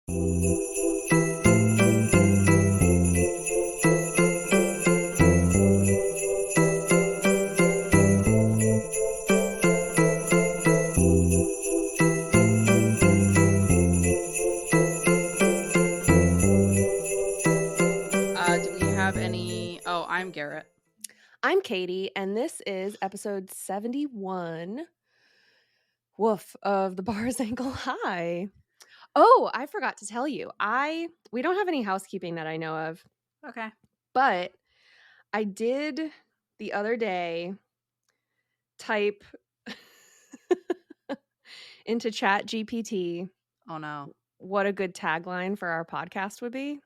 Do we have any? Oh, I'm Garet. I'm Katie, and this is episode 71. Woof of the Bars Ankle High. Oh, I forgot to tell you. We don't have any housekeeping that I know of, Okay. but I did the other day type into Chat GPT Oh no. what a good tagline for our podcast would be.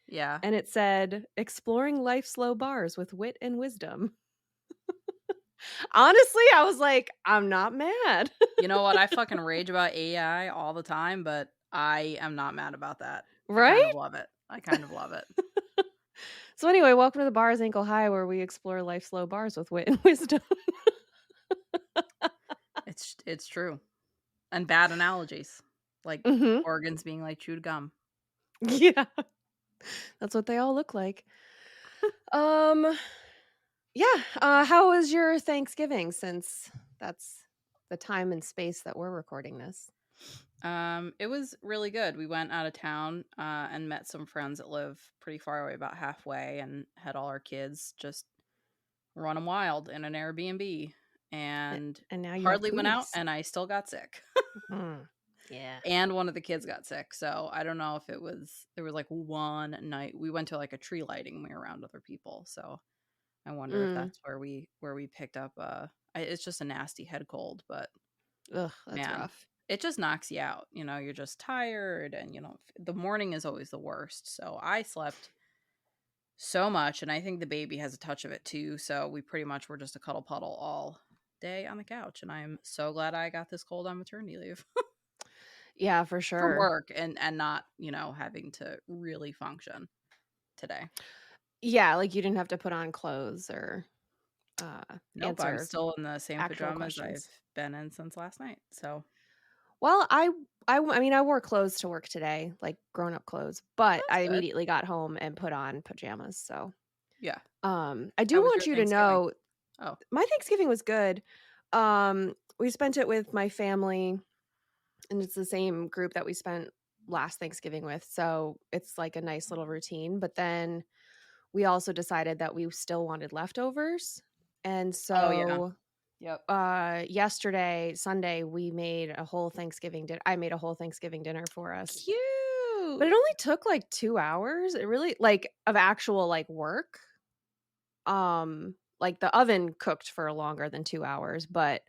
Yeah. And it said, exploring life's low bars with wit and wisdom. Honestly, I was like, I'm not mad. You know what? I fucking rage about AI all the time, but I am not mad about that. I kind Right? of love it. I kind of love it. So anyway, welcome to the Bars Ankle High, where we explore life's low bars with wit and wisdom. It's true. And bad analogies. Like Mm-hmm. organs being like chewed gum. Yeah, that's what they all look like. Um, yeah. How was your Thanksgiving? Since that's the time and space that we're recording this. It was really good. We went out of town and met some friends that live pretty far away, about halfway, and had all our kids just run 'em wild in an Airbnb, and And now you have hardly went out, cooties. and I still got sick. Yeah. And one of the kids got sick, so I don't know if there was like one night we went to like a tree lighting and we were around other people, so I wonder if that's where we picked up it's just a nasty head cold, but Ugh, that's man, rough. it just knocks you out. You're just tired, and the morning is always the worst. So I slept so much, and I think the baby has a touch of it too, so we pretty much were just a cuddle puddle all day on the couch, and I'm so glad I got this cold on maternity leave. Yeah, for From sure. work and not, having to really function today. Yeah, like you didn't have to put on clothes or Nope, I'm answer still in the same actual pajamas I've questions. been in since last night. So Well, I mean, I wore clothes to work today, like grown-up clothes, but that's I good. immediately got home and put on pajamas, so, Yeah. I do How was want your you to Thanksgiving? know Oh, my Thanksgiving was good. We spent it with my family, and it's the same group that we spent last Thanksgiving with, so it's like a nice little routine, but then we also decided that we still wanted leftovers, and oh yeah. so Yep. yesterday, Sunday, we made a whole Thanksgiving dinner. I made a whole Thanksgiving dinner for us. But it Cute. only took like 2 hours. It really like of actual like work. Like the oven cooked for longer than 2 hours, but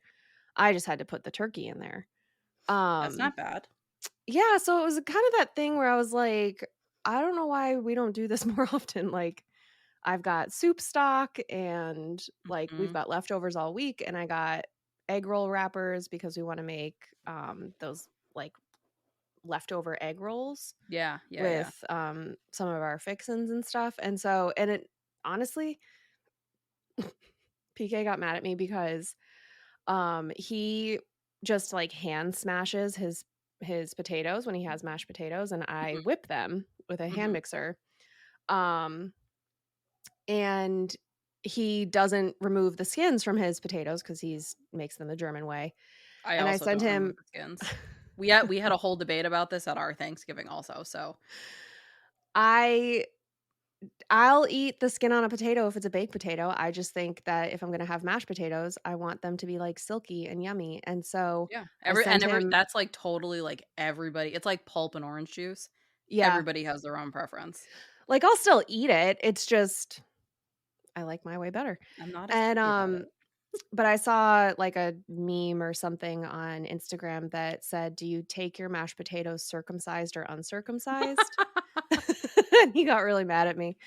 I just had to put the turkey in there. That's Um not bad. yeah, so it was kind of that thing where I was like, I don't know why we don't do this more often. Like I've got soup stock and like we've Mhm. got leftovers all week and I got egg roll wrappers because we want to make those like leftover egg rolls Yeah, yeah, yeah. with some of our fixins and stuff. And so and it honestly PK got mad at me because he just like hand smashes his potatoes when he has mashed potatoes and I Mhm. whip them with a hand Mhm. mixer. Um and he doesn't remove the skins from his potatoes because he's makes them the German way. I And I also sent don't remove him the skins. We had a whole debate about this at our Thanksgiving also. So I I'll eat the skin on a potato if it's a baked potato. I just think that if I'm gonna have mashed potatoes, I want them to be like silky and yummy. And so yeah, I sent him that's like totally like everybody. It's like pulp and orange juice. yeah, Everybody has their own preference. like I'll still eat it. It's just I like my way better. I'm not as And picky about it. but I saw like a meme or something on Instagram that said, "Do you take your mashed potatoes circumcised or uncircumcised?" And he got really mad at me.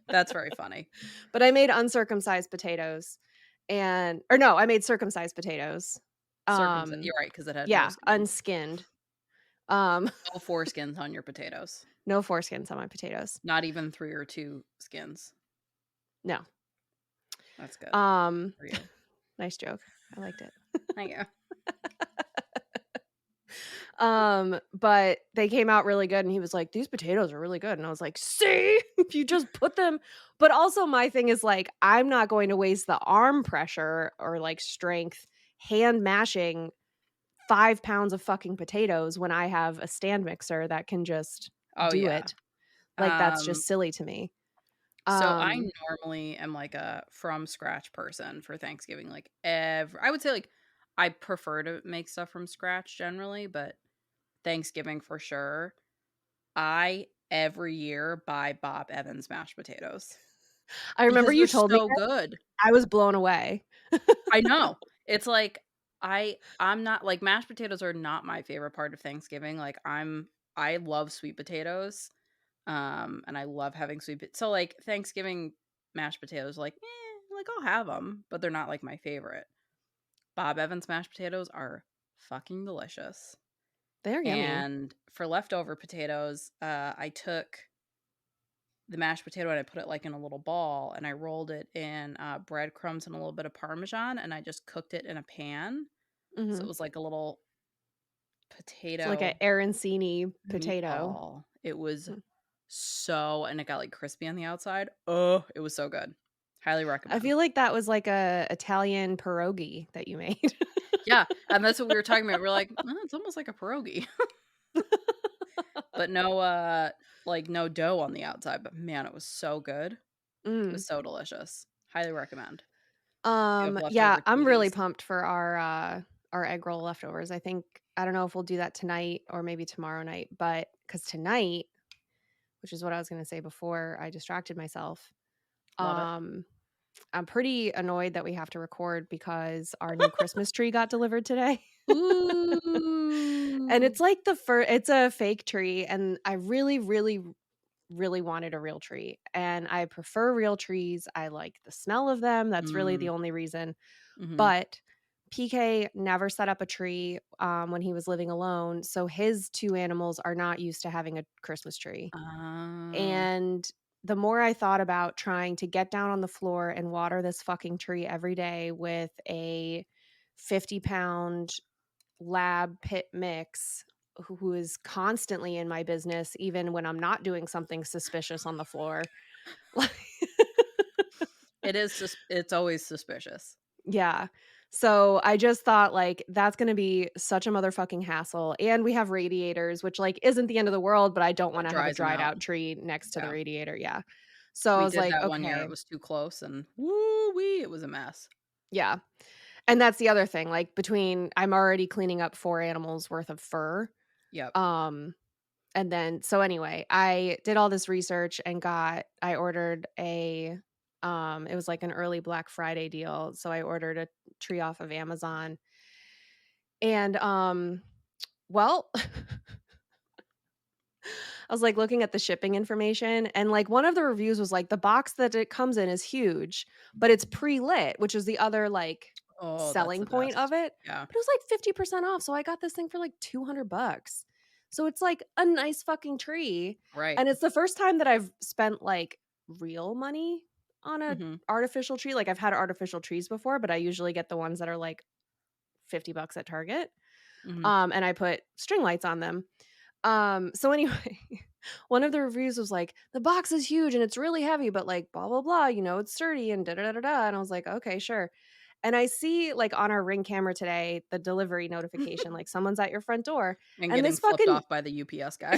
That's very funny. But I made uncircumcised potatoes and or no, I made circumcised potatoes. You're right, because it had no Yeah, skins. unskinned. Um, No foreskins on your potatoes. no foreskins on my potatoes. Not even 3 or 2 skins. No. That's good Um, for you. nice joke. I liked it. Thank you. But they came out really good and he was like, "These potatoes are really good." And I was like, "See? If you just put them." But also my thing is like, I'm not going to waste the arm pressure or like strength hand mashing 5 pounds of fucking potatoes when I have a stand mixer that can just Oh, do yeah. it. Like, that's Um, just silly to me. so I Um, normally am, like, a from scratch person for Thanksgiving, like, I would say, like, I prefer to make stuff from scratch generally, but Thanksgiving for sure. I, every year, buy Bob Evans mashed potatoes I remember because you they're told me so that, good. I was blown away. I know. It's like I'm not like, mashed potatoes are not my favorite part of Thanksgiving, like, I love sweet potatoes, and I love having so, like, Thanksgiving mashed potatoes, like, I'll have them, but they're not, like, my favorite. Bob Evans mashed potatoes are fucking delicious, They're yummy. and for leftover potatoes, I took the mashed potato and I put it, like, in a little ball, and I rolled it in, breadcrumbs and a little bit of Parmesan, and I just cooked it in a pan, so it Mhm. was like a little It's like a potato arancini potato. meatball. It was Mm. and it got, like, crispy on the outside. Oh, it was so good. Highly I recommend. feel like that was like a Italian pierogi that you made. Yeah, and that's what we were talking about. We're like, it's almost like a pierogi." But no, like, no dough on the outside, but man, it was so good. It Mm. was so delicious. Highly recommend if you have Yeah, leftover I'm really tooties. pumped for our egg roll leftovers. I don't know if we'll do that tonight or maybe tomorrow night, but cuz tonight, which is what I was going to say before I distracted myself. Love it. Um I'm pretty annoyed that we have to record because our new Christmas tree got delivered today. And Ooh. it's like it's a fake tree and I really really wanted a real tree. And I prefer real trees. I like the smell of them. That's really the Mm, only reason. mhm. But PK never set up a tree when he was living alone, so his two animals are not used to having a Christmas tree. Oh. And the more I thought about trying to get down on the floor and water this fucking tree every day with a 50-pound lab pit mix who is constantly in my business even when I'm not doing something suspicious on the floor. Like It's always suspicious. yeah. So I just thought like that's going to be such a motherfucking hassle and we have radiators which like isn't the end of the world but I don't want That to have a dries 'em dried out. out tree next to the Yeah. radiator. Yeah. So I We was did like, that one year, it okay. was too close and woo-wee, it was a mess. Yeah. And that's the other thing, like, between I'm already cleaning up 4 animals worth of fur, Yep. um, and then so anyway, I did all this research and I ordered it was like an early Black Friday deal, so I ordered a tree off of Amazon, and, well, I was, like, looking at the shipping information, and, like, one of the reviews was, like, the box that it comes in is huge, but it's pre-lit, which is the other, like, Oh, that's selling the point of best. it, Yeah. but it was, like, 50% off, so I got this thing for, like, $200. So it's, like, a nice fucking tree, Right. and it's the first time that I've spent, like, real money on a Mhm. artificial tree, like, I've had artificial trees before, but I usually get the ones that are, like, $50 at Target, Mhm. and I put string lights on them. So anyway, one of the reviews was like, "The box is huge and it's really heavy, but like blah blah blah, it's sturdy and da da da da da." And I was like, "Okay, sure." And I see like on our Ring camera today the delivery notification, like someone's at your front door, And and getting this flipped fucking off by the UPS guy.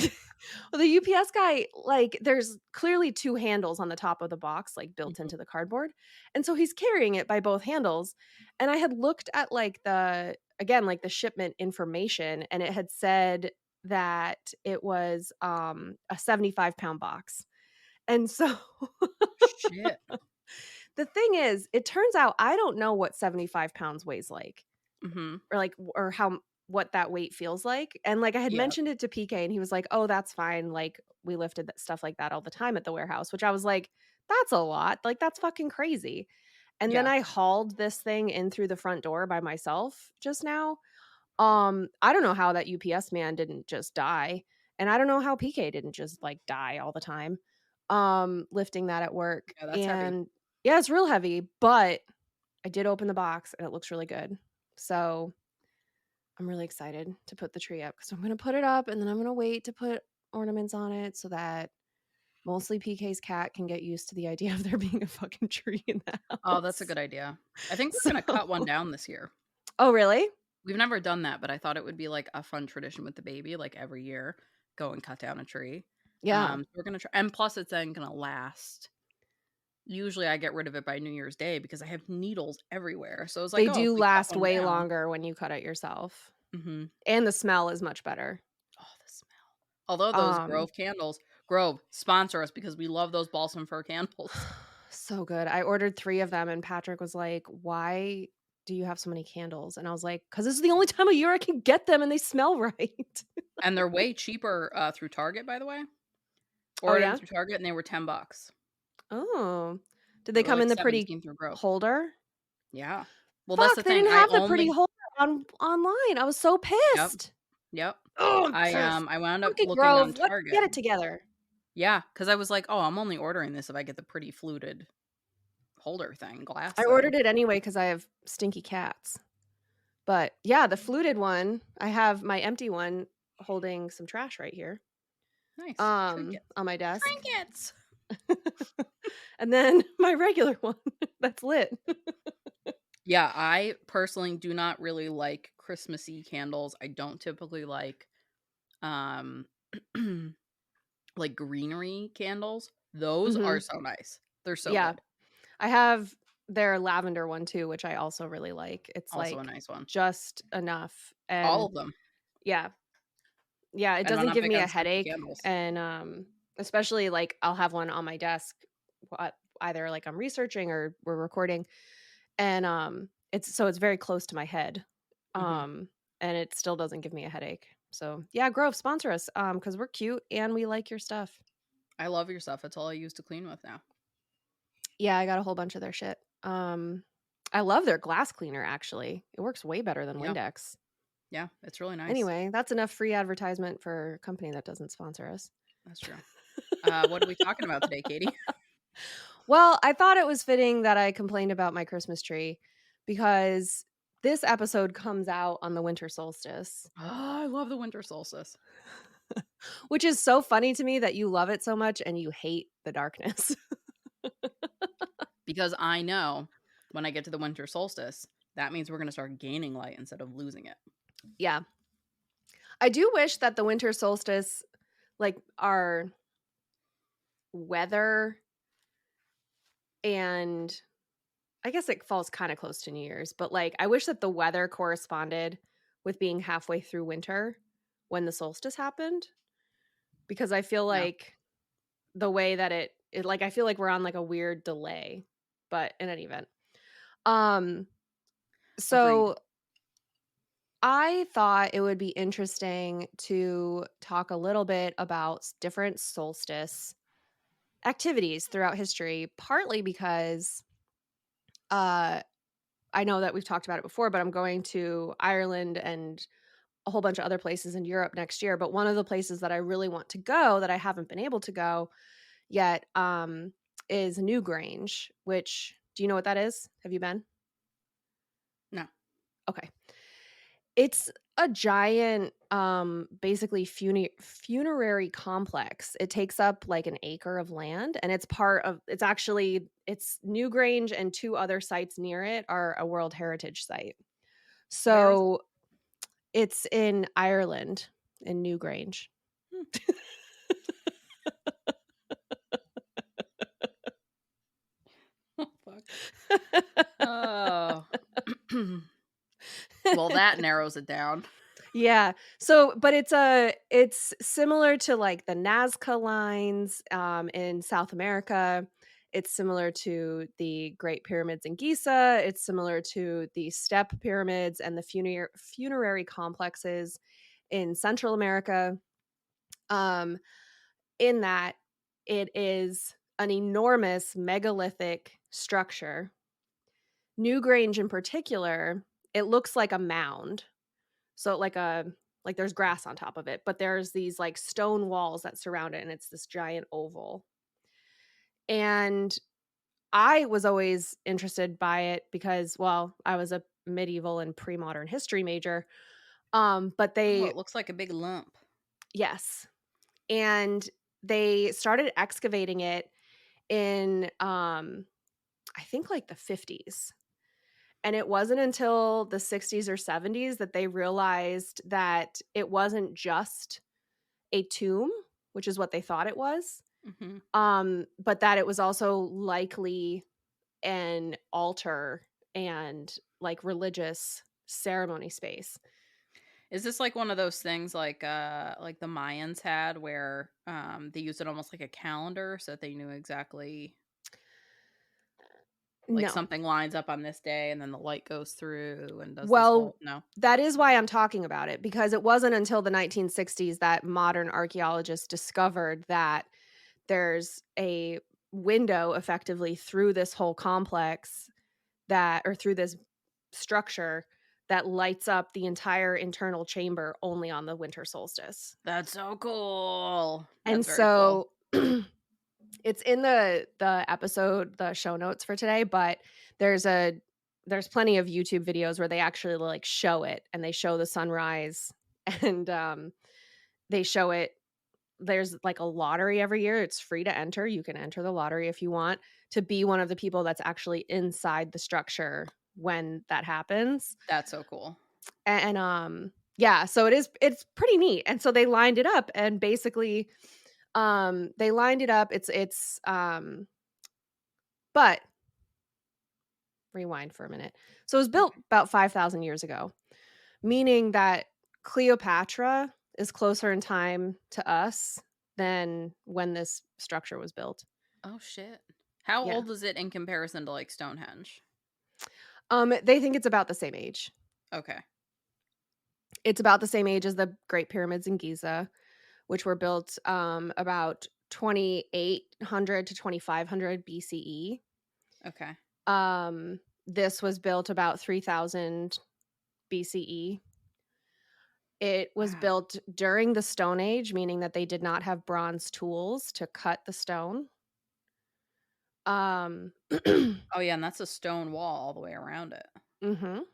well, the UPS guy, like, there's clearly two handles on the top of the box, like built Mhm. into the cardboard, and so he's carrying it by both handles. And I had looked at like the shipment information, and it had said that it was a 75-pound box. And so Shit. the thing is, it turns out I don't know what 75 pounds weighs like, Mhm. or like or how what that weight feels like. And like I had Yep. mentioned it to PK and he was like, "Oh, that's fine. Like we lifted stuff like that all the time at the warehouse," which I was like, "That's a lot. Like that's fucking crazy." And then Yeah. I hauled this thing in through the front door by myself just now. I don't know how that UPS man didn't just die, and I don't know how PK didn't just like die all the time lifting that at work. Yeah, that's heavy. And yeah, it's real heavy, but I did open the box and it looks really good. So I'm really excited to put the tree up because I'm gonna put it up and then I'm gonna wait to put ornaments on it so that mostly PK's cat can get used to the idea of there being a fucking tree in the Oh, that's a house. good idea. I think we're So gonna cut one down this year. Oh, really? We've never done that, but I thought it would be, like, a fun tradition with the baby, like, every year, go and cut down a tree. Yeah. We're gonna try and plus it's then gonna last. Usually, I get rid of it by New Year's Day because I have needles everywhere, so it's like, They "Oh, if do we cut last one way down." longer when you cut it yourself, Mhm. and the smell is much better. Oh, the smell. Although those Um, Grove candles Grove, sponsor us because we love those balsam fir candles. so good. I ordered 3 of them and Patrick was like, "Why do you have so many candles?" And I was like, "'Cause this is the only time of year I can get them and they smell right." And they're way cheaper, through Target, by the way. Oh, Ordered them yeah? through Target, and they were $10. Oh. Did They they were come like in the pretty 17 through Grove. holder? Yeah. Well, that's Fuck, the they thing, didn't I have the pretty only holder online. I was so Yep, pissed. yep. Oh, I'm pissed. I wound up Fucking looking on Grove, let's Target. get it together. Yeah, because I was like, "Oh, I'm only ordering this if I get the pretty fluted holder thing, glass I thing." ordered it anyway because I have stinky cats. But yeah, the fluted one, I have my empty one holding some trash right here, Nice. Trinkets. on my desk. Trinkets! And then my regular one that's lit. Yeah, I personally do not really like Christmassy candles. I don't typically like, um, like, greenery candles. Those are Mhm. so nice. They're so Yeah. good. I have their lavender one too, which I also really like. It's, Also a like, nice one. just enough, All and of them. yeah. Yeah, it And I'm doesn't not give big me on a scented headache, candles. and, especially, like, I'll have one on my desk, either, like, I'm researching or we're recording, and, it's very close to my head, Mhm. um, and it still doesn't give me a headache. So, yeah, Grove, sponsor us, because 'cause we're cute and we like your stuff. I love your stuff. It's all I use to clean with now. Yeah, I got a whole bunch of their shit. I love their glass cleaner, actually. It works way better than Yeah. Windex. Yeah, it's really nice. Anyway, that's enough free advertisement for a company that doesn't sponsor us. That's true. What are we talking about today, Katie? Well, I thought it was fitting that I complained about my Christmas tree because this episode comes out on the winter solstice, Oh, I love the winter solstice. which is so funny to me that you love it so much and you hate the darkness. Because I know when I get to the winter solstice, that means we're gonna start gaining light instead of losing it. Yeah. I do wish that the winter solstice, like our weather, and I guess it falls kind of close to New Year's, but like I wish that the weather corresponded with being halfway through winter when the solstice happened, because I feel Yeah, like the way that it like I feel like we're on like a weird delay, but in any event. Um agreed. so I thought it would be interesting to talk a little bit about different solstice activities throughout history, partly because uh I know that we've talked about it before, but I'm going to Ireland and a whole bunch of other places in Europe next year, but one of the places that I really want to go that I haven't been able to go yet, is Newgrange, which do you know what that is? Have you been? No. Okay. It's a giant, basically funerary complex. It takes up like an acre of land, and it's Newgrange and 2 other sites near it are a World Heritage Site. Where is it? So, it's in Ireland, in Newgrange. Hmm. Oh, fuck. Oh. Well, that narrows it down. Yeah. But it's similar to, like, the Nazca lines, in South America. It's similar to the Great Pyramids in Giza. It's similar to the Step Pyramids and the funerary complexes in Central America, um, in that it is an enormous megalithic structure. Newgrange in particular, it looks like a mound. So like there's grass on top of it, but there's these like stone walls that surround it and it's this giant oval. And I was always interested by it because, well, I was a medieval and pre-modern history major. But Oh, they it looks like a big lump. yes. And they started excavating it in, I think, like, the 50s. And it wasn't until the 60s or 70s that they realized that it wasn't just a tomb, which is what they thought it was, Mhm. but that it was also likely an altar and, like, religious ceremony space. Is this like one of those things like the Mayans had where, they used it almost like a calendar so that they knew exactly like No. something lines up on this day and then the light goes through and does this whole Well, no? that is why I'm talking about it, because it wasn't until the 1960s that modern archaeologists discovered that there's a window effectively through this whole complex that or through this structure that lights up the entire internal chamber only on the winter solstice. That's so cool. And That's very cool. so it's in the episode, the show notes for today, but there's a there's plenty of YouTube videos where they actually, like, show it, and they show the sunrise, and, they show it there's, like, a lottery every year, it's free to enter, you can enter the lottery if you want to be one of the people that's actually inside the structure when that happens, That's so cool. and, yeah, so it's pretty neat, and so they lined it up, and basically, they lined it up, but rewind for a minute. So it was built Okay. about 5,000 years ago, meaning that Cleopatra is closer in time to us than when this structure was built. Oh, shit. How Yeah. old is it in comparison to, like, Stonehenge? They think it's about the same age. Okay. It's about the same age as the Great Pyramids in Giza, which were built about 2,800 to 2,500 BCE. Okay. This was built about 3,000 BCE. It was Wow. built during the Stone Age, meaning that they did not have bronze tools to cut the stone. Um, Oh, yeah, and that's a stone wall all the way around it. mhm.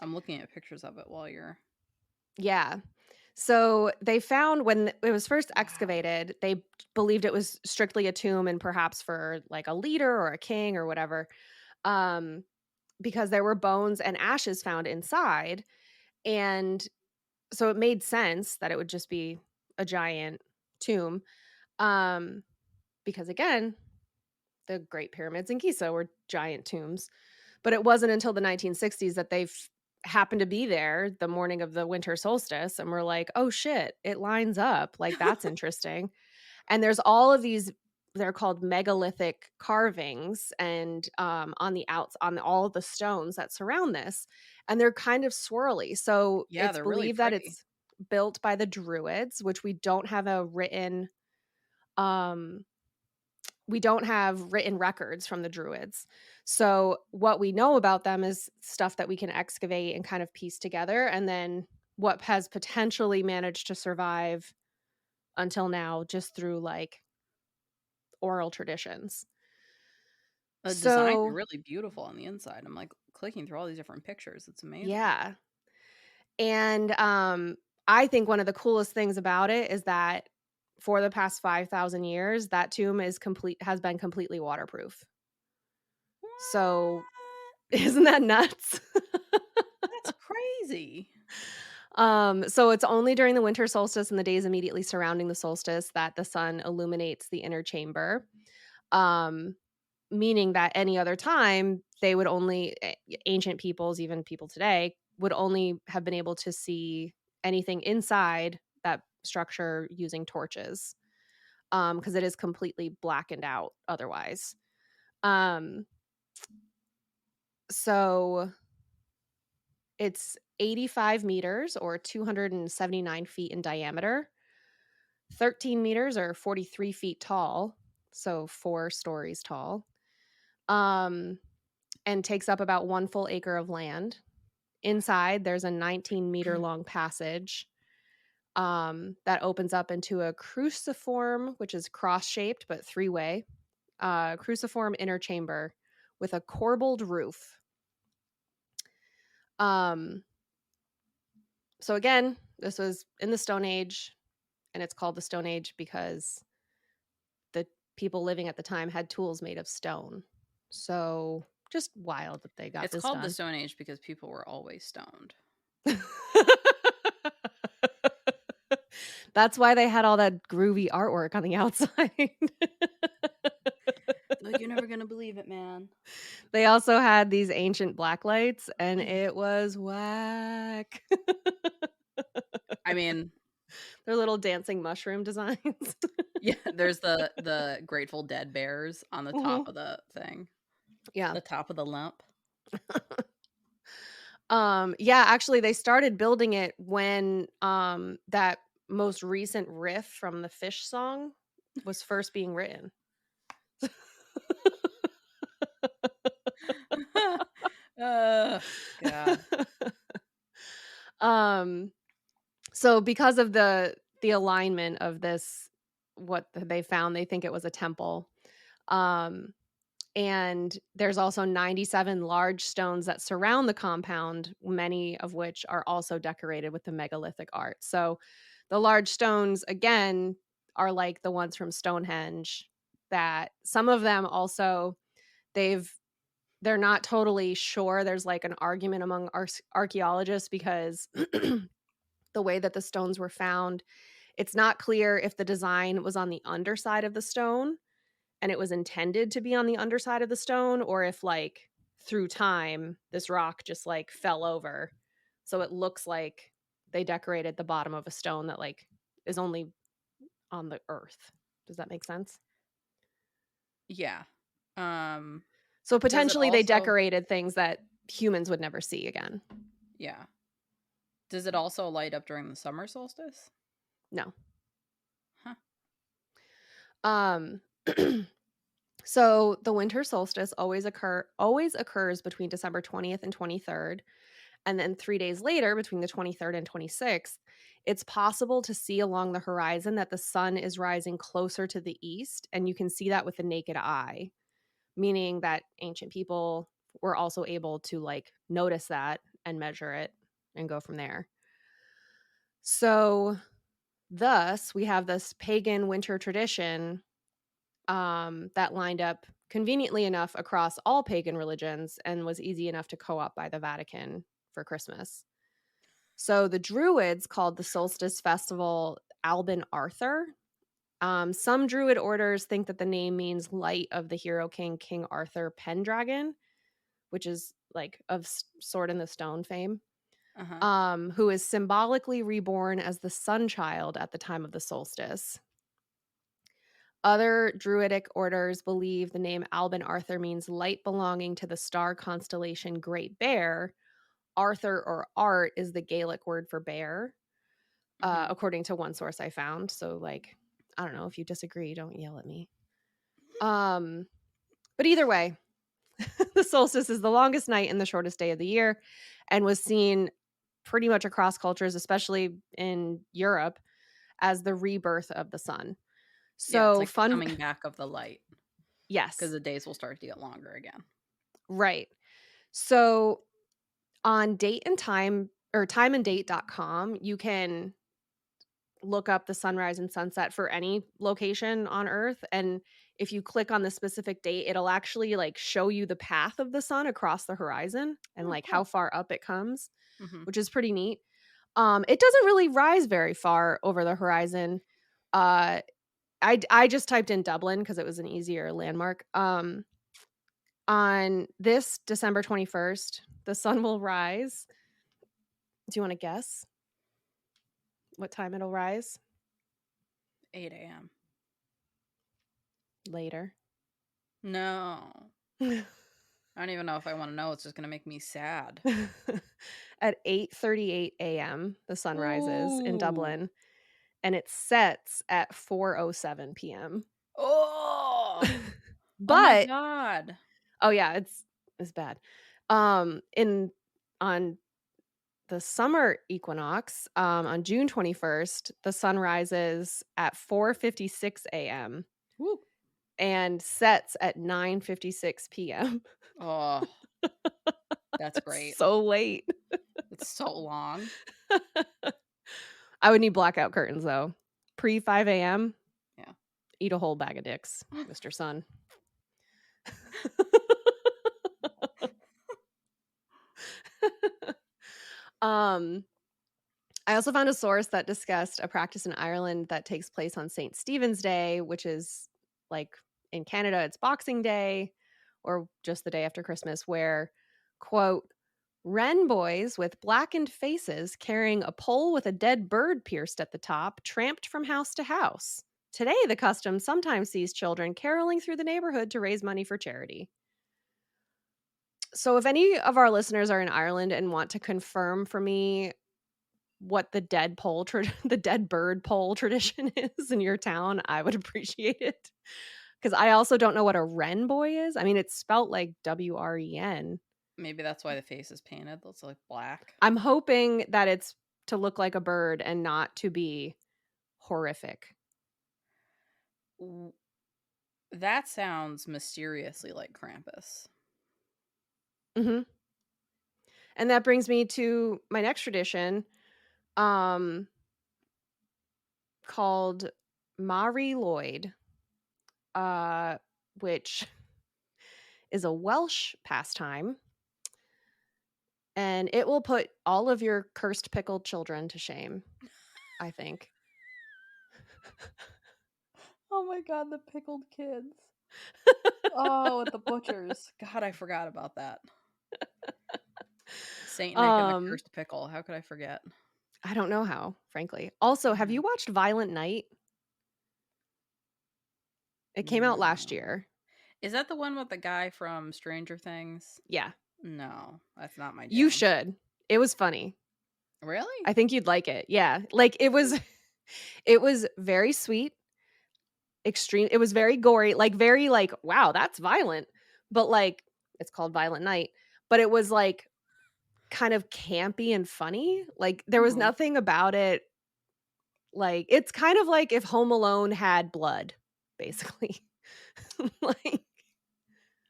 I'm looking at pictures of it while you're Yeah. So they found when it was first wow. excavated, they believed it was strictly a tomb and perhaps for like a leader or a king or whatever, um, because there were bones and ashes found inside. And so it made sense that it would just be a giant tomb. Um, because again, the Great Pyramids in Giza were giant tombs. But it wasn't until the 1960s that they happened to be there the morning of the winter solstice and were like, "Oh shit, it lines up. Like that's interesting." And there's all of these they're called megalithic carvings and on the outs on all of the stones that surround this and they're kind of swirly. So Yeah, it's they're really believed that pretty. it's built by the Druids, which um we don't have written records from the Druids. So what we know about them is stuff that we can excavate and kind of piece together, and then what has potentially managed to survive until now just through, like, oral traditions. The designs are So really beautiful on the inside. I'm, like, clicking through all these different pictures. It's amazing. yeah, and, I think one of the coolest things about it is that for the past 5,000 years, that tomb has been completely waterproof. So What? isn't that nuts? That's crazy. So it's only during the winter solstice and the days immediately surrounding the solstice that the sun illuminates the inner chamber. Um, Meaning that any other time they would only ancient peoples, even people today, would only have been able to see anything inside that structure using torches. Because it is completely blackened out otherwise. Um, so it's 85 meters or 279 feet in diameter, 13 meters or 43 feet tall, so 4 stories tall, um, and takes up about 1 full acre of land. Inside, there's a 19-meter long passage, that opens up into a cruciform, which is cross-shaped but three-way, cruciform inner chamber with a corbelled roof. Um, So again, this was in the Stone Age, and it's called the Stone Age because the people living at the time had tools made of stone. So just wild that they got It's this called the done. Stone Age because people were always stoned. That's why they had all that groovy artwork on the outside. Like, you're never gonna believe it, man. They also had these ancient black lights, and it was whack. I mean, They're little dancing mushroom designs. yeah, there's the Grateful Dead bears on the top Mhm. of the thing, Yeah. the top of the lump. Yeah, actually they started building it when that most recent riff from the Fish song was first being written. Ugh, God. um so because of the alignment of this, they found, they think it was a temple. Um and there's also 97 large stones that surround the compound, many of which are also decorated with the megalithic art. So the large stones, again, are like the ones from Stonehenge, that some of them also, they've they're not totally sure. There's like an argument among archaeologists because the way that the stones were found, it's not clear if the design was on the underside of the stone and it was intended to be on the underside of the stone, or if like through time this rock just like fell over. So it looks like they decorated the bottom of a stone that like is only on the earth. Does that make sense? Yeah. Um, So does it potentially they also decorated things that humans would never see again. yeah. Does it also light up during the summer solstice? No. Huh. Um so the winter solstice always occurs between December 20th and 23rd. And then 3 days later, between the 23rd and 26th, it's possible to see along the horizon that the sun is rising closer to the east, and you can see that with the naked eye, meaning that ancient people were also able to, like, notice that and measure it and go from there. So, thus, we have this pagan winter tradition, that lined up conveniently enough across all pagan religions and was easy enough to co-opt by the Vatican for Christmas. So the Druids called the solstice festival Alban Arthur. Some Druid orders think that the name means light of the hero king, King Arthur Pendragon, which is like of Sword in the Stone fame, Uh-huh. who is symbolically reborn as the sun child at the time of the solstice. Other Druidic orders believe the name Alban Arthur means light belonging to the star constellation Great Bear. Arthur or Art is the Gaelic word for bear, Mhm. according to one source I found. So, like, I don't know, if you disagree, don't yell at me. Um, but either way, the solstice is the longest night and the shortest day of the year, and was seen pretty much across cultures, especially in Europe, as the rebirth of the sun. Yeah, it's So like the fun. coming back of the light because Yes, the days will start to get longer again. right. So on date and time or timeanddate.com, you can look up the sunrise and sunset for any location on Earth, and if you click on the specific date, it'll actually, like, show you the path of the sun across the horizon and, Oh, like, how cool. far up it comes, Mhm. which is pretty neat. It doesn't really rise very far over the horizon. Uh, I just typed in Dublin because it was an easier landmark. On this December 21st, the sun will rise. Do you wanna guess what time it'll rise? 8 AM. Later. No. I don't even know if I wanna know, it's just gonna make me sad. At 8:38 AM, the sun rises in Ooh. Dublin, and it sets at 4:07 PM. Oh! Oh my But god. oh, yeah, it's bad. In on the summer equinox, on June 21st, the sun rises at 4:56 AM Woo. and sets at 9:56 PM. Oh. That's It's great. so late. It's so long. I would need blackout curtains, though. Pre 5 a.m., Yeah. eat a whole bag of dicks, Mr. Sun. Um, I also found a source that discussed a practice in Ireland that takes place on St. Stephen's Day, which is like in Canada, it's Boxing Day or just the day after Christmas, where, quote, wren boys with blackened faces carrying a pole with a dead bird pierced at the top tramped from house to house. Today, the custom sometimes sees children caroling through the neighborhood to raise money for charity. So, if any of our listeners are in Ireland and want to confirm for me what the the dead bird pole tradition is in your town, I would appreciate it. Because I also don't know what a wren boy is. I mean, it's spelt like WREN. Maybe that's why the face is painted. Looks like black. I'm hoping that it's to look like a bird and not to be horrific. W- That sounds mysteriously like Krampus. Mhm. And that brings me to my next tradition, um, called Mah-ree Lloyd, uh, which is a Welsh pastime, and it will put all of your cursed pickled children to shame, I think. Oh my god, the pickled kids. Oh, at the butchers. God, I forgot about that. Saint Nick and the Um, cursed pickle. How could I forget? I don't know how, frankly. Also, have Yeah. you watched Violent Night? It came out last No. year. Is that the one with the guy from Stranger Things? Yeah, No, that's not my you jam. should. It was funny. Really? I think you'd like it. Yeah, like it was it was very sweet, extreme. It was very gory, like very like, wow, that's violent. But like it's called Violent Night, but it was like kind of campy and funny. Like there was Hmm. nothing about it like it's kind of like if Home Alone had blood, basically. like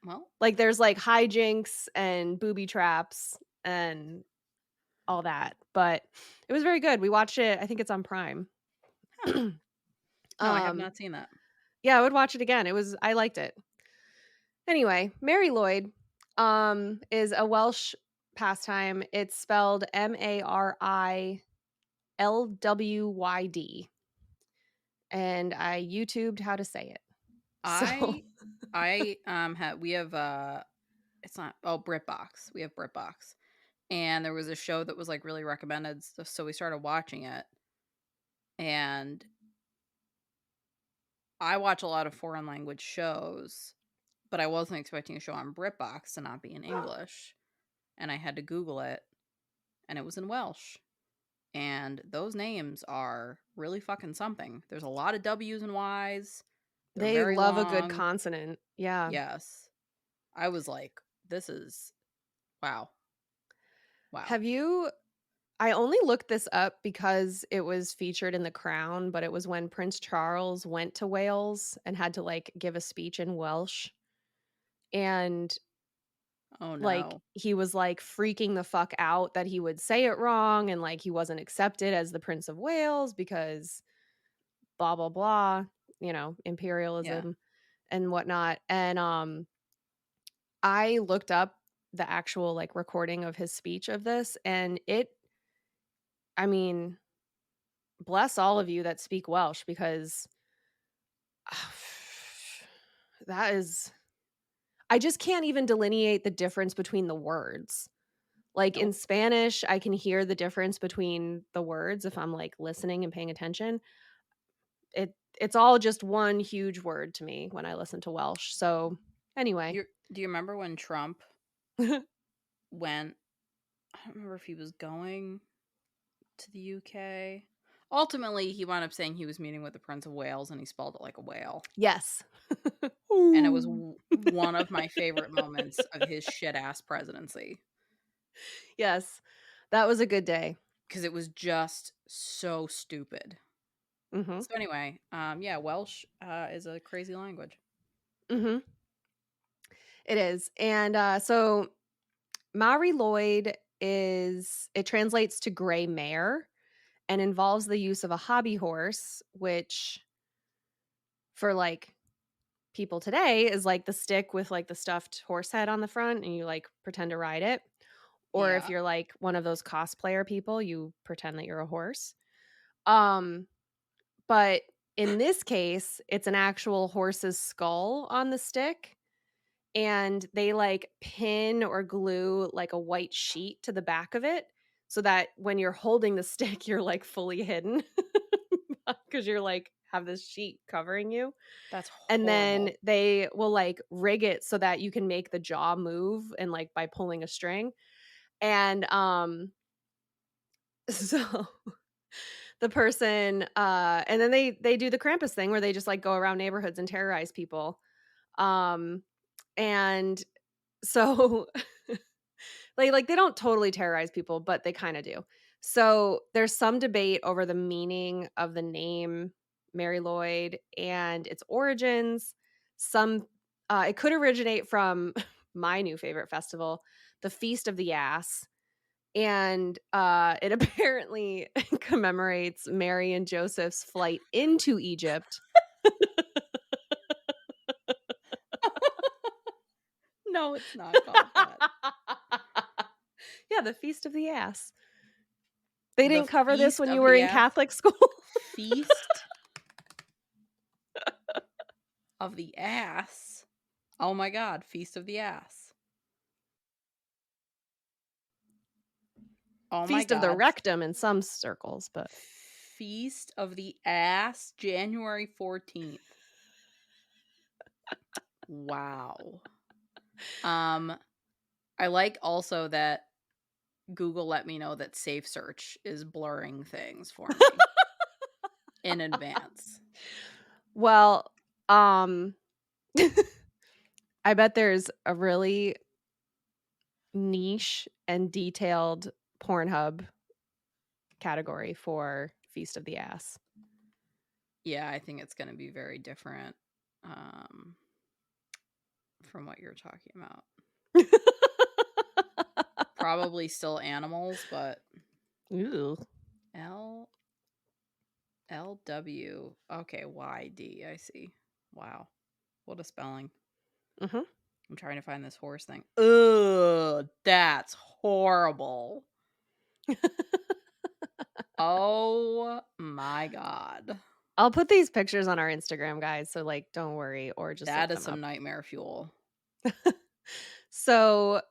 Well, like there's like hijinks and booby traps and all that. But it was very good. We watched it. I think it's on Prime. huh. No, I have um not seen that. yeah, I would watch it again. I liked it. Anyway, Mary Lloyd is a Welsh pastime. It's spelled Marilwyd, and I YouTubed how to say it. So, I I have we have it's not BritBox. We have BritBox. And there was a show that was like really recommended, so we started watching it. And I watch a lot of foreign language shows, but I wasn't expecting a show on BritBox to not be in English. And I had to Google it, and it was in Welsh. And those names are really fucking something. There's a lot of W's and Y's. They're they very love a good long. consonant. Yeah. Yes. I was like, this is wow. Wow. Have you I only looked this up because it was featured in The Crown, but it was when Prince Charles went to Wales and had to like give a speech in Welsh. And Oh like no. he was like freaking the fuck out that he would say it wrong and like he wasn't accepted as the Prince of Wales because blah blah blah, Yeah. imperialism and whatnot. And I looked up the actual like recording of his speech of this, and I mean, bless all of you that speak Welsh because that is I just can't even delineate the difference between the words. Like in Nope. Spanish, I can hear the difference between the words if I'm like listening and paying attention. It's all just one huge word to me when I listen to Welsh. So, anyway. Do you remember when Trump went, I don't remember if he was going to the UK. Ultimately, he wound up saying he was meeting with the Prince of Wales and he spelled it like a whale. Yes. And it was Ooh. one of my favorite moments of his shit ass presidency Yes. That was a good day. because it was just so stupid. Mhm. So anyway, yeah, Welsh is a crazy language. Mhm. It is. And so Mah-ree Lloyd it translates to gray mare and involves the use of a hobby horse, which for like people today is like the stick with like the stuffed horse head on the front and you like pretend to ride it. Or if Yeah. you're like one of those cosplayer people, you pretend that you're a horse. Um, but in this case, it's an actual horse's skull on the stick. And they like pin or glue like a white sheet to the back of it so that when you're holding the stick, you're like fully hidden because you're like have this sheet covering you. That's And then horrible. they will like rig it so that you can make the jaw move and like by pulling a string. And so the person and then they do the Krampus thing where they just like go around neighborhoods and terrorize people. Um and so they don't totally terrorize people, but they kind of do. So there's some debate over the meaning of the name Mah-ree Lloyd and its origins. Some it could originate from my new favorite festival, the Feast of the Ass, and it apparently commemorates Mary and Joseph's flight into Egypt. No, it's not called that. Yeah, the Feast of the Ass. They The didn't cover this Feast when you of were the in Ass. Catholic school. Feast of the Ass. Oh my god, Feast of the Ass. Oh my Feast of the god. Rectum in some circles, but Feast of the Ass, January 14th. Wow. I like also that Google let me know that Safe Search is blurring things for me in advance. well, I bet there's a really niche and detailed Pornhub category for Feast of the Ass. Yeah, I think it's going to be very different from what you're talking about. Probably still animals, but Ooh. LW. Okay, YD. I see. Wow. What a spelling. Mhm. I'm trying to find this horse thing. Ugh, that's horrible. Oh my god. I'll put these pictures on our Instagram, guys, so like don't worry or just That look is them some up. nightmare fuel. So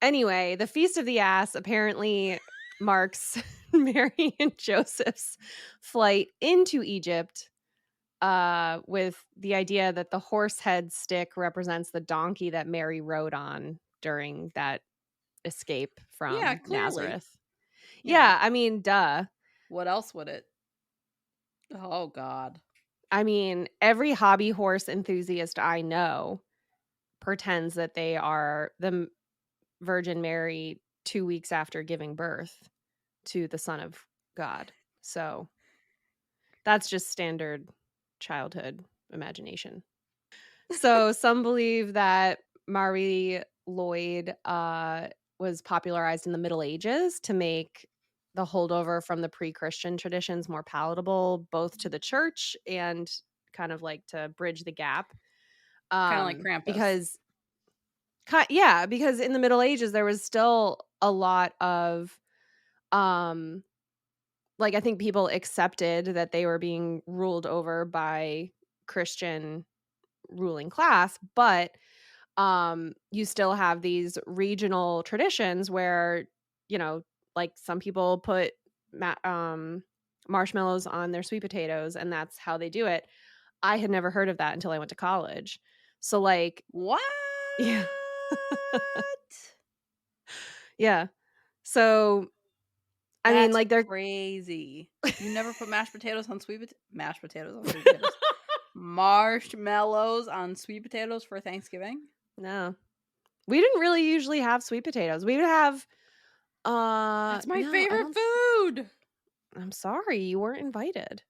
anyway, the Feast of the Ass apparently marks Mary and Joseph's flight into Egypt, with the idea that the horse head stick represents the donkey that Mary rode on during that escape Yeah, from clearly. Nazareth. You know, Yeah, I mean, duh. what else would it? Oh god. I mean, every hobby horse enthusiast I know pretends that they are the Virgin Mary 2 weeks after giving birth to the Son of God. So, that's just standard childhood imagination. So, some believe that Mah-ree Lloyd was popularized in the Middle Ages to make the holdover from the pre-Christian traditions more palatable, both to the church and kind of like to bridge the gap. Kind of like Krampus. Because yeah, because in the Middle Ages there was still a lot of um like I think people accepted that they were being ruled over by Christian ruling class, but you still have these regional traditions where, you know, like some people put marshmallows on their sweet potatoes and that's how they do it. I had never heard of that until I went to college. So like, What? yeah. Yeah. So I mean That's like they're crazy. You never put mashed potatoes on mashed potatoes on sweet potatoes. Marshmallows on sweet potatoes for Thanksgiving? no. We didn't really usually have sweet potatoes. We would have That's my no, I favorite don't food. I'm sorry, you weren't invited.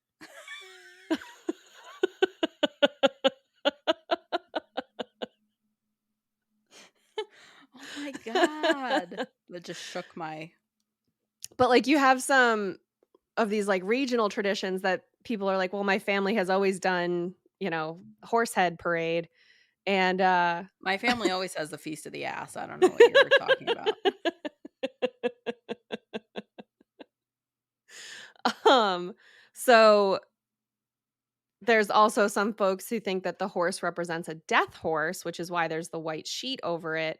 Oh my god. That just shook my But, like, you have some of these, like, regional traditions that people are like, "Well, my family has always done, horsehead parade," and, my family always has the feast of the ass. I don't know what you're talking about. um, so there's also some folks who think that the horse represents a death horse, which is why there's the white sheet over it,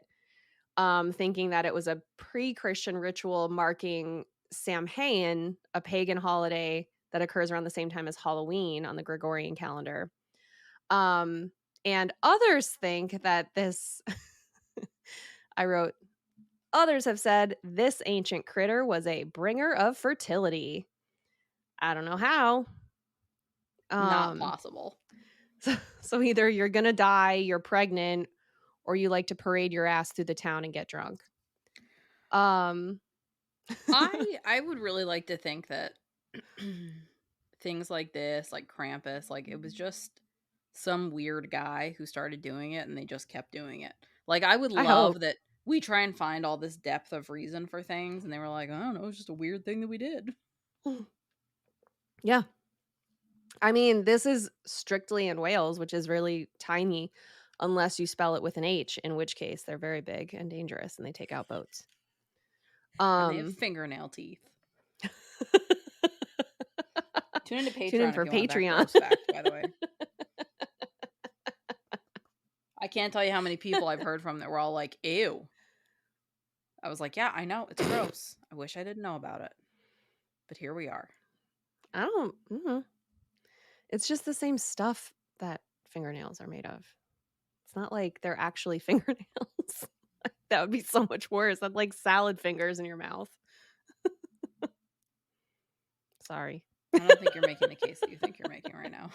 thinking that it was a pre-Christian ritual marking Samhain, a pagan holiday that occurs around the same time as Halloween on the Gregorian calendar. Um, and others think that this I wrote, others have said this ancient critter was a bringer of fertility. I don't know how. Not Um, possible. so either you're gonna die, you're pregnant, or you like to parade your ass through the town and get drunk. Um, I would really like to think that things like this, like Krampus, like it was just some weird guy who started doing it and they just kept doing it. Like I would I hope. love that we try and find all this depth of reason for things and they were like, I don't know, it's just a weird thing that we did. Yeah. I mean, this is strictly in Wales, which is really tiny, unless you spell it with an H, in which case they're very big and dangerous and they take out boats. And they have Um, fingernail teeth. Tune into Tune in Patreon if for you want that Patreon. gross fact, by the way. I can't tell you how many people I've heard from that were all like, ew. I was like, yeah, I know, it's gross. I wish I didn't know about it. But here we are. I don't know. It's just the same stuff that fingernails are made of. It's not like they're actually fingernails. That would be so much worse. That's like salad fingers in your mouth. Sorry. I don't think you're making the case that you think you're making right now.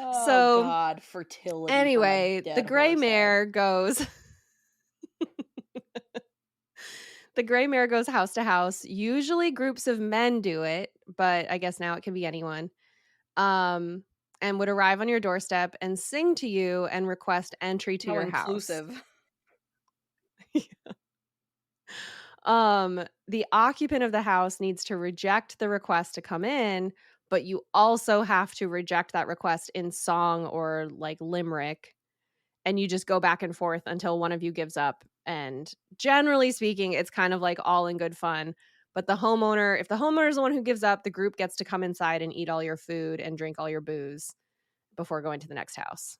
Oh So, god, fertility from a anyway, the dead gray horse head. mare goes the gray mare goes house to house. Usually groups of men do it, but I guess now it can be anyone. Um, and would arrive on your doorstep and sing to you and request entry to How your house. inclusive. The occupant of the house needs to reject the request to come in, but you also have to reject that request in song or like limerick. And you just go back and forth until one of you gives up. And generally speaking, it's kind of like all in good fun. But the homeowner, if the homeowner is the one who gives up, the group gets to come inside and eat all your food and drink all your booze before going to the next house.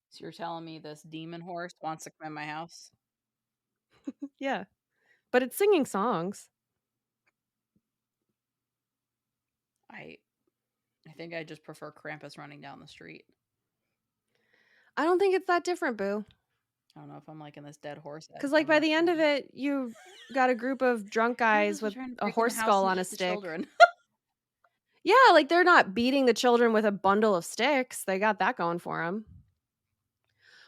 So you're telling me this demon horse wants to come in my house? Yeah. But it's singing songs. I think I just prefer Krampus running down the street. I don't think it's that different, boo. I don't know if I'm liking this dead horse head Because, like, by coming the up end on of me. it, you got a group of drunk guys Krampus was with trying to a break in the horse house skull and on a eat the stick. children. Yeah, like, they're not beating the children with a bundle of sticks. They got that going for them.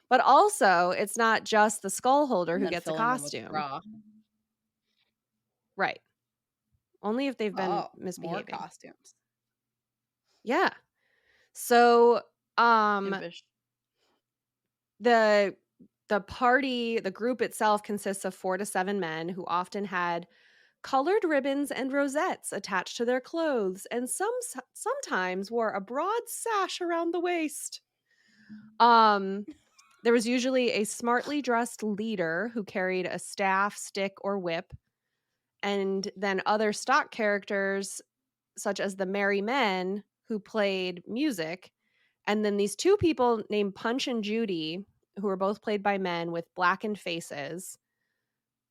But also, it's not just the skull holder And who then gets a filling them with costume. straw. Right. Only if they've been Oh, more misbehaving. costumes. Yeah. So, Impish. the the group itself consists of 4 to 7 men who often had colored ribbons and rosettes attached to their clothes and sometimes wore a broad sash around the waist. Um there was usually a smartly dressed leader who carried a staff, stick, or whip, and then other stock characters such as the merry men who played music, and then these 2 people named Punch and Judy who were both played by men with blackened faces,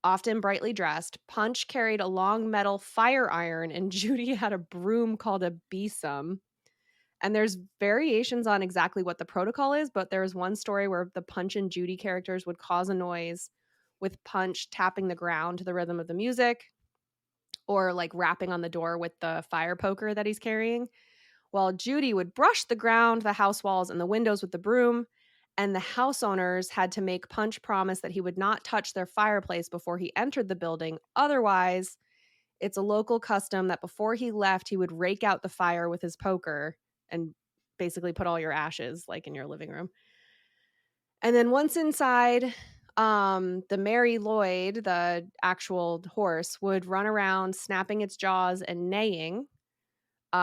often brightly dressed. Punch carried a long metal fire iron and Judy had a broom called a besom. And there's variations on exactly what the protocol is, but there was one story where the Punch and Judy characters would cause a noise with Punch tapping the ground to the rhythm of the music or like rapping on the door with the fire poker that he's carrying, while Judy would brush the ground, the house walls, and the windows with the broom. And the house owners had to make Punch promise that he would not touch their fireplace before he entered the building. Otherwise, It's a local custom that before he left, he would rake out the fire with his poker and basically put all your ashes like in your living room. And then once inside, the Mah-ree Lloyd, the actual horse, would run around snapping its jaws and neighing,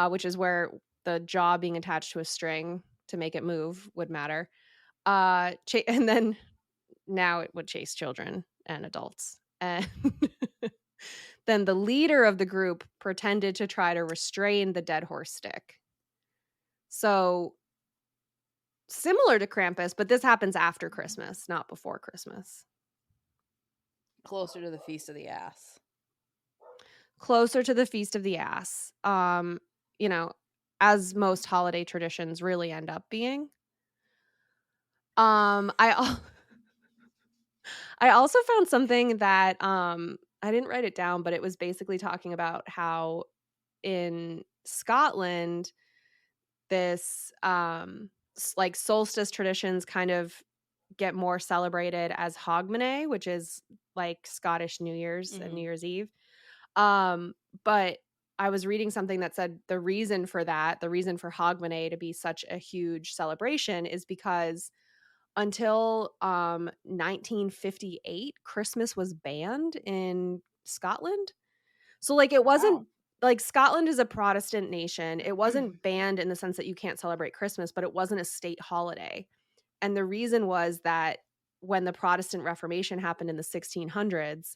which is where the jaw being attached to a string to make it move would matter. And then now it would chase children and adults. And then the leader of the group pretended to try to restrain the dead horse stick. So similar to Krampus, but this happens after Christmas, not before Christmas. Closer to the Feast of the Ass. Closer to the Feast of the Ass. You know, as most holiday traditions really end up being. I I also found something that I didn't write it down, but it was basically talking about how in Scotland this like solstice traditions kind of get more celebrated as Hogmanay, which is like Scottish New Year's and New Year's Eve. But I was reading something that said the reason for Hogmanay to be such a huge celebration is because until 1958, Christmas was banned in Scotland. So like it wasn't like Scotland is a Protestant nation. It wasn't banned in the sense that you can't celebrate Christmas, but it wasn't a state holiday. And the reason was that when the Protestant Reformation happened in the 1600s,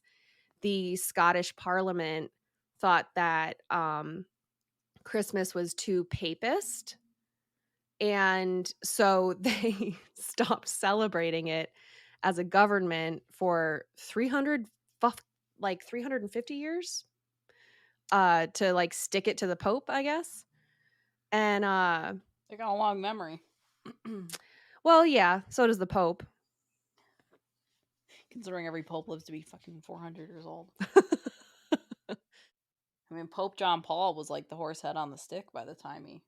the Scottish Parliament thought that Christmas was too papist. And so they stopped celebrating it as a government for 350 years to like stick it to the Pope, I guess. And they got a long memory. Well, yeah, so does the Pope. Considering every Pope lives to be fucking 400 years old. I mean, Pope John Paul was like the horse head on the stick by the time he.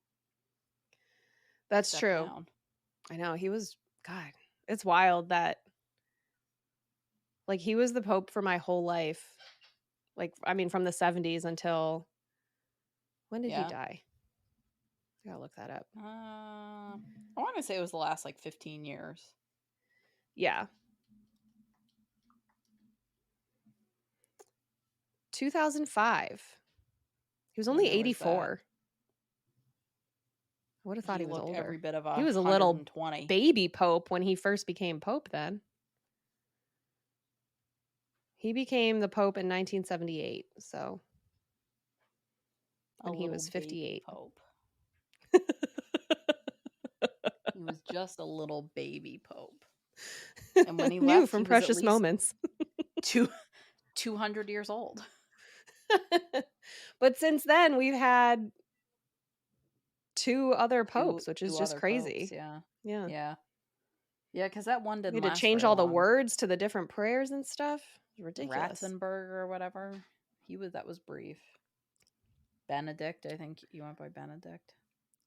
That's true. Down. I know. He was, God, it's wild that, like, he was the Pope for my whole life. Like, I mean, from the 70s until, when did he die? I gotta look that up. I want to say it was the last, like, 15 years. Yeah. 2005. He was only 84. I would have thought he was older. Every bit of he was a little baby Pope when he first became Pope then. He became the Pope in 1978, so when he was 58. Pope. He was just a little baby Pope. And when he left from Precious Moments. 200 years old. But since then, we've had 2 other popes, which is just crazy. Popes, yeah. Yeah, because that one didn't. We had to change all the words to the different prayers and stuff. It was ridiculous. Ratzenberger or whatever. That was brief. Benedict, I think you went by Benedict.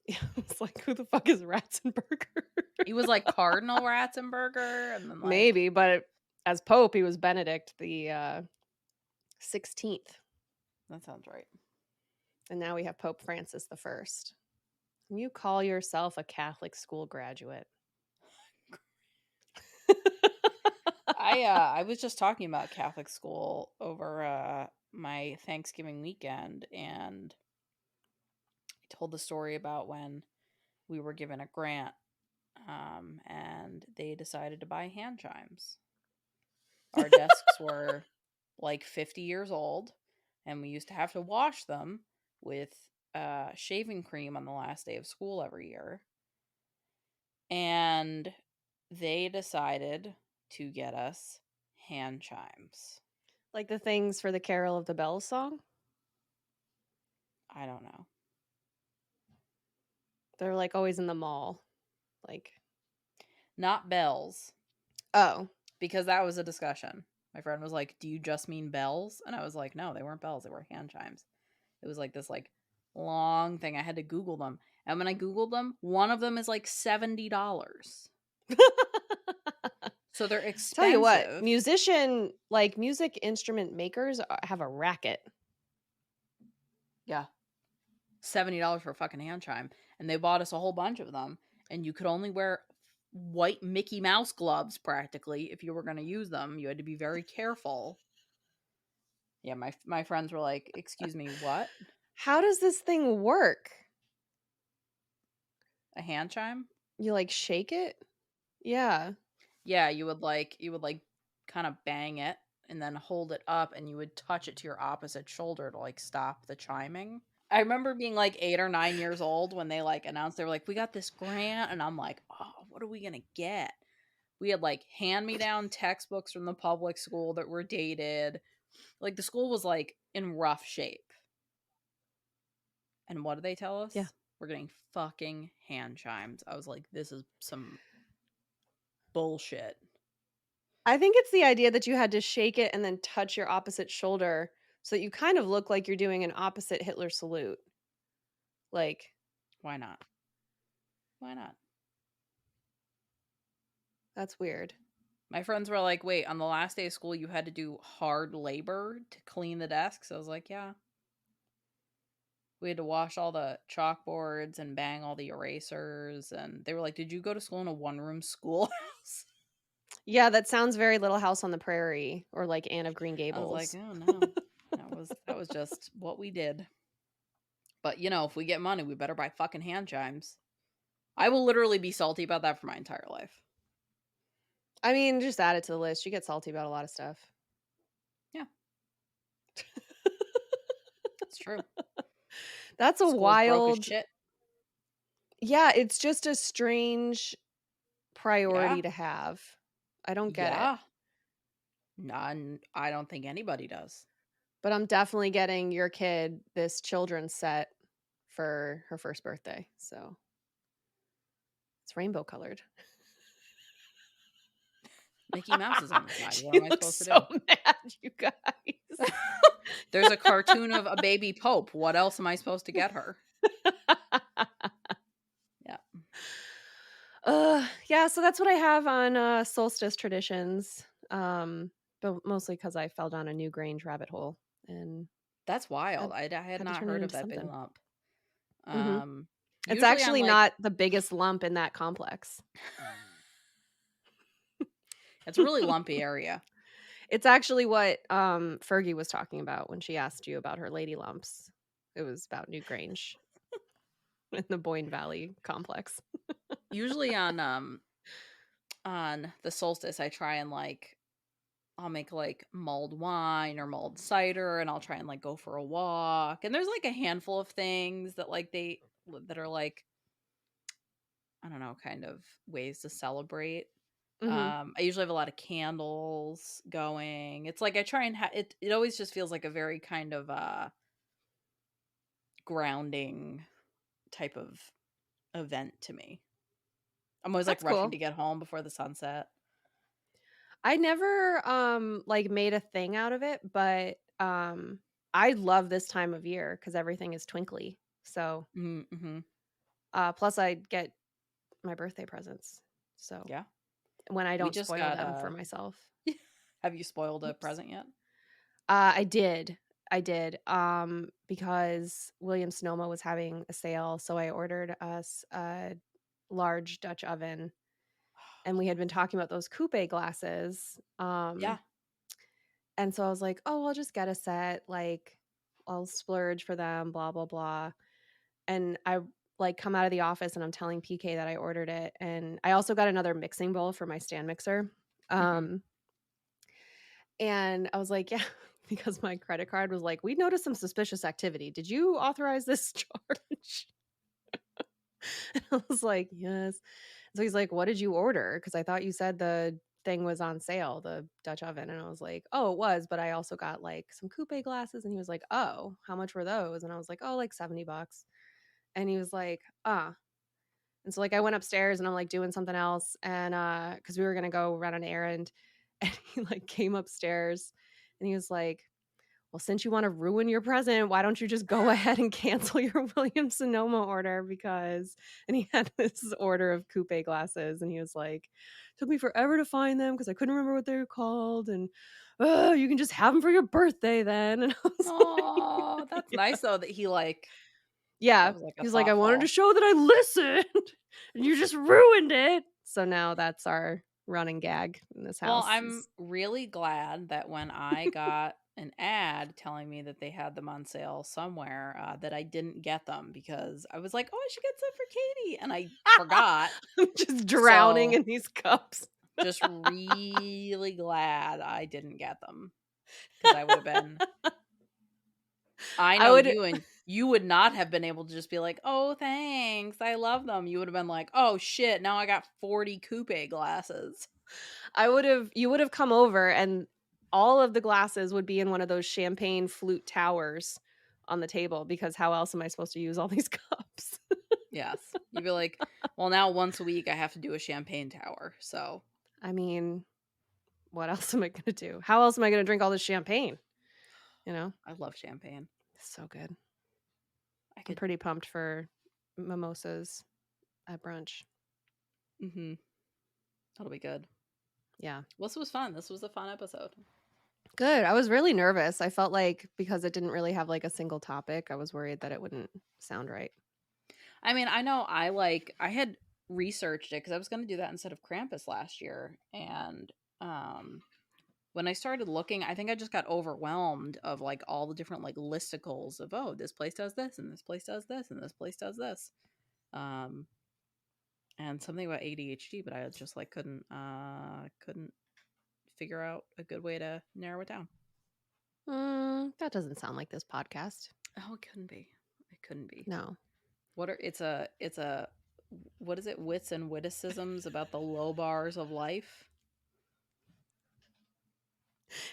Yeah, it's like, who the fuck is Ratzenberger? He was like Cardinal Ratzenberger, and then like, maybe, but as Pope, he was Benedict the 16th. That sounds right. And now we have Pope Francis the First. Can you call yourself a Catholic school graduate? I was just talking about Catholic school over my Thanksgiving weekend, and I told the story about when we were given a grant, and they decided to buy hand chimes. Our desks were like 50 years old, and we used to have to wash them with shaving cream on the last day of school every year. And they decided to get us hand chimes. Like the things for the Carol of the Bells song? I don't know. They're like always in the mall. Like, not bells. Oh. Because that was a discussion. My friend was like, do you just mean bells? And I was like, no, they weren't bells. They were hand chimes. It was like this like long thing. I had to Google them. And when I Googled them, one of them is like $70. So they're expensive. Tell you what, music instrument makers have a racket. Yeah. $70 for a fucking hand chime. And they bought us a whole bunch of them. And you could only wear white Mickey Mouse gloves practically if you were going to use them. You had to be very careful. Yeah, my friends were like, "Excuse me, what? How does this thing work? A hand chime?" You like shake it? Yeah. Yeah, you would kind of bang it and then hold it up and you would touch it to your opposite shoulder to like stop the chiming. I remember being like 8 or 9 years old when they like announced they were like, "We got this grant." And I'm like, "Oh, what are we going to get?" We had like hand-me-down textbooks from the public school that were dated. Like the school was like in rough shape. And what did they tell Yeah. us? We're getting fucking hand chimes. I was like, this is some bullshit. I think it's the idea that you had to shake it and then touch your opposite shoulder so that you kind of look like you're doing an opposite Hitler salute. Like, Why not? Why not? that's weird. My friends were like, wait, on the last day of school, you had to do hard labor to clean the desks? I was like, yeah. We had to wash all the chalkboards and bang all the erasers. And they were like, did you go to school in a one-room schoolhouse? Yeah, that sounds very Little House on the Prairie or like Anne of Green I was like, Gables. oh no. That was just what we did. But if we get money, we better buy fucking hand chimes. I will literally be salty about that for my entire life. I mean, just add it to the list. You get salty about a lot of stuff. Yeah. It's true. That's a School's broke as wild. shit. Yeah, it's just a strange Yeah. priority to have. I don't get it. Yeah. None. I don't think anybody does. But I'm definitely getting your kid this children's set for her first birthday. So it's rainbow colored. Mickey Mouse is on the side. She What am I looks supposed to so do? mad, you guys. There's a cartoon of a baby pope. What else am I supposed to get her? Yeah. Yeah, so that's what I have on solstice traditions. But mostly because I fell down a Newgrange rabbit hole and That's wild. had, I had had to not turn it heard of into that big something. lump. Hmm. It's Usually I'm actually like, not the biggest lump in that complex. it's a really lumpy area. It's actually what Fergie was talking about when she asked you about her lady lumps. It was about Newgrange in the Boyne Valley complex. Usually on the solstice, I try and like I'll make like mulled wine or mulled cider and I'll try and like go for a walk. And there's like a handful of things that that are like I don't know, kind of ways to celebrate. Hmm. I usually have a lot of candles going. It's like I try and it always just feels like a very kind of grounding type of event to me. I'm always like That's rushing cool. to get home before the sunset. I never like made a thing out of it, but I love this time of year because everything is twinkly. So Mm-hmm. plus I get my birthday presents. So Yeah. when I We don't just spoil got them for myself. have you spoiled a Oops. present yet? I did. I did. Because William Sonoma was having a sale, so I ordered us a large Dutch oven, and we had been talking about those coupe glasses. Yeah. And so I was like, "Oh, I'll just get a set, like, I'll splurge for them, blah, blah, blah." And I, like, come out of the office, and I'm telling PK that I ordered it, and I also got another mixing bowl for my stand mixer. Mm-hmm. Um, and I was like, "Yeah," because my credit card was like, "We noticed some suspicious activity. Did you authorize this charge?" And I was like, "Yes." So he's like, "What did you order? Because I thought you said the thing was on sale, the Dutch oven." And I was like, "Oh, it was, but I also got like some coupe glasses." And he was like, "Oh, how much were those?" And I was like, "Oh, like $70." And he was like, "Ah." And so like I went upstairs and I'm like doing something else and because we were gonna go run an errand and he like came upstairs and he was like, well, since you want to ruin your present, why don't you just go ahead and cancel your Williams-Sonoma order? And he had this order of coupe glasses, and he was like, took me forever to find them because I couldn't remember what they were called. And you can just have them for your birthday then. And I was Oh, that's yeah. nice though that he like Yeah. that was like a He's like, I wanted to thoughtful. show that I listened and you just ruined it. So now that's our running gag in this Well, house. I'm really glad that when I got an ad telling me that they had them on sale somewhere, that I didn't get them because I was like, "Oh, I should get some for Katie," and I forgot. I'm just drowning So, in these cups. just really glad I didn't get them because I would have been. I I know would you, and you would not have been able to just be like, "Oh, thanks, I love them." You would have been like, "Oh shit, now I got 40 coupe glasses." you would have come over and all of the glasses would be in one of those champagne flute towers on the table because how else am I supposed to use all these cups? Yes. You'd be like, "Well, now once a week I have to do a champagne tower." So, I mean, what else am I going to do? How else am I going to drink all this champagne? You know? I love champagne. It's so good. I I'm could pretty pumped for mimosas at brunch. Mhm. That'll be good. Yeah. This was fun. This was a fun episode. Good. I was really nervous. I felt like because it didn't really have like a single topic, I was worried that it wouldn't sound right. I mean, I know I had researched it because I was going to do that instead of Krampus last year, and when I started looking, I think I just got overwhelmed of like all the different like listicles of, oh, this place does this and this place does this and this place does this. And something about ADHD, but I just like couldn't figure out a good way to narrow it down. That doesn't sound like this podcast. Oh, it couldn't be. It couldn't be. No. It's a what is it? Wits and witticisms about the low bars of life.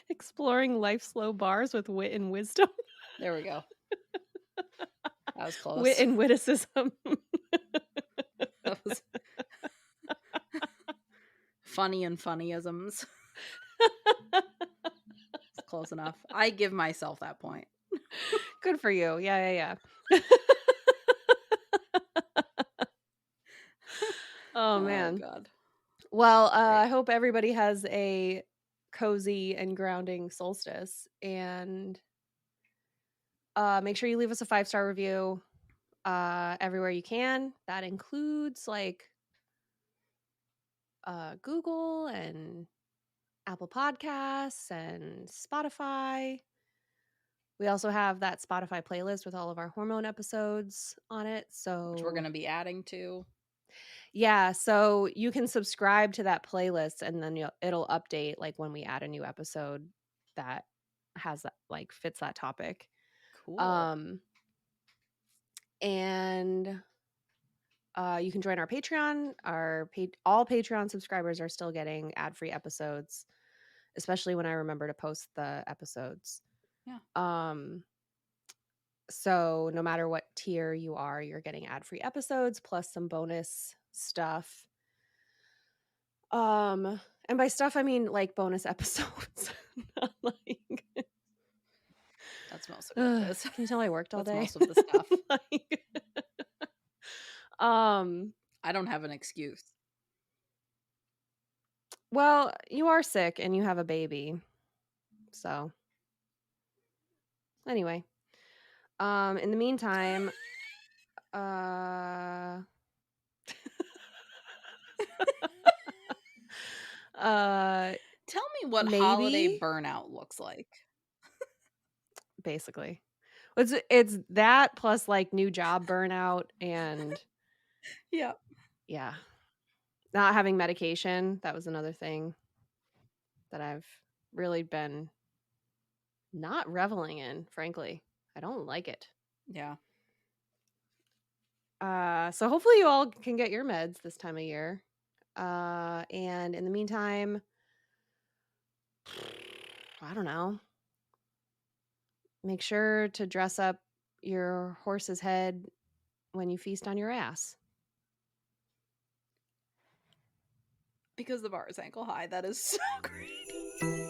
Exploring life's low bars with wit and wisdom. There we go. That was close. Wit and witticism. That was funny and funnyisms. It's close enough. I give myself that point. Good for you. Yeah. Oh man. God. Well, I hope everybody has a cozy and grounding solstice, and make sure you leave us a 5-star review everywhere you can. That includes like Google and Apple Podcasts and Spotify. We also have that Spotify playlist with all of our hormone episodes on it. So Which we're going to be adding to. yeah, so you can subscribe to that playlist and then it'll update like when we add a new episode that has that like fits that topic. Cool. And you can join our Patreon. All Patreon subscribers are still getting ad-free episodes, especially when I remember to post the episodes. Yeah. So no matter what tier you are, you're getting ad-free episodes plus some bonus stuff. And by stuff I mean like bonus episodes. Not like That's most of what it is. Can you tell I worked all day? That's most of the stuff. Like, I don't have an excuse. Well, you are sick and you have a baby. So anyway. In the meantime, tell me what maybe holiday burnout looks like. Basically. It's that plus like new job burnout and Yeah. Yeah. Not having medication, that was another thing that I've really been not reveling in, frankly. I don't like it. Yeah. So hopefully you all can get your meds this time of year. And in the meantime, I don't know. Make sure to dress up your horse's head when you feast on your ass. Because the bar is ankle high. That is so great.